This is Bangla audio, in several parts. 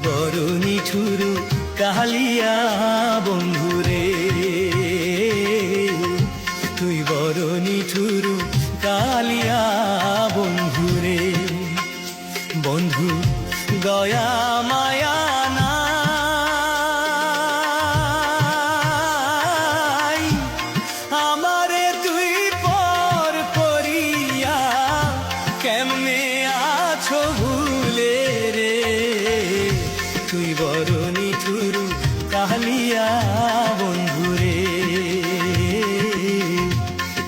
বড় নিঠুর কালিয়া বন্ধুরে, তুই বড় নিঠুর কালিয়া বন্ধুরে। বন্ধু দয়া মায়া নাই, আমারে তুই পর করিয়া কেমনে আছো ভুলে রে। তুই বড় নিঠুর কালিয়া বন্ধুরে,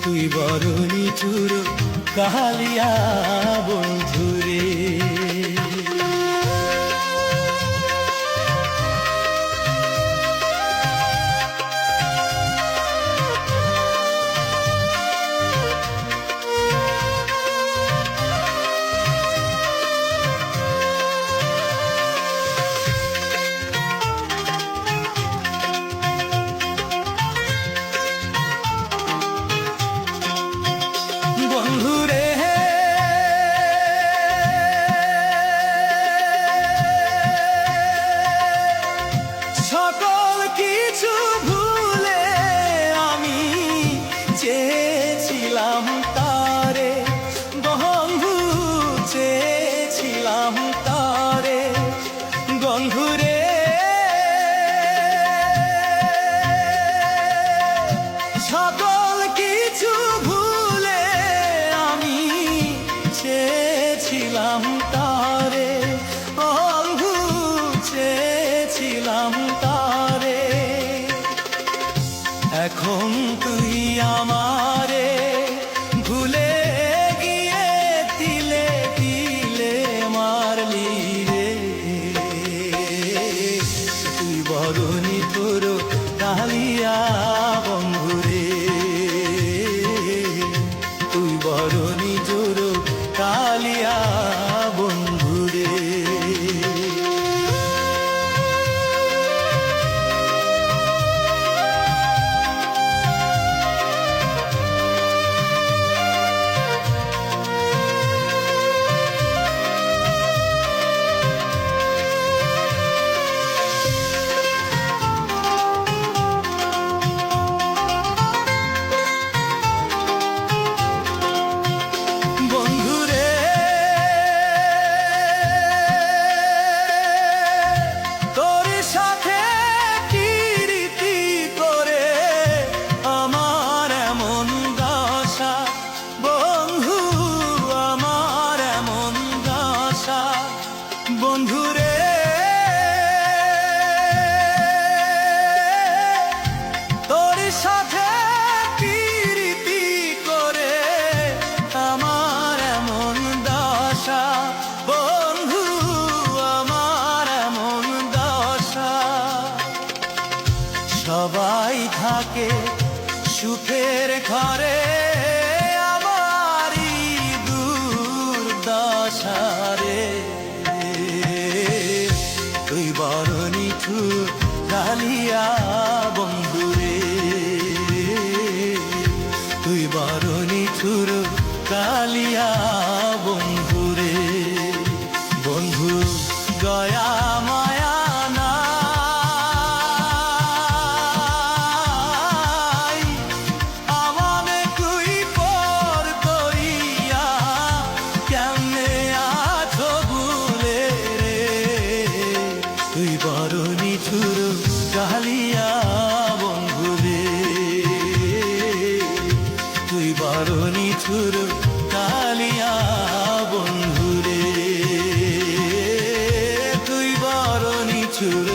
তুই বড় নিঠুর কালিয়া বন্ধুরে। বন্ধুরে সকল কিছু ভুলে আমি চেয়েছিলাম তারে, বন্ধু চেয়েছিলাম তারে। বন্ধুরে সকল কিছু ভুলে আমি চেয়েছিলাম তারে, বন্ধু চেয়েছিলাম তারে। এখন তুই আমারে ভুলে গিয়ে তিলে তিলে মারলি রে। তুই বড় নিঠুর কালিয়া বন্ধুরে, তুই বড় নিঠুর কালিয়া বন্ধুরে। বন্ধুরে তোর সাথে প্রীতি করে আমার এমন দশা, বন্ধু আমার এমন দশা। সবাই থাকে সুখের ঘরে, আমারই দুর্দশা রে। তুই বড় নিঠুর কালিয়া বন্ধুরে, তুই বড় নিঠুর কালিয়া বন্ধুরে। বন্ধু দয়া মায়া নাই, আমারে তুই পর করিয়া কেমনে আছো ভুলে রে। তুই বড় নিঠুর কালিয়া বন্ধুরে, তুই বড় নিঠুর কালিয়া বন্ধুরে, তুই বড় নিঠুর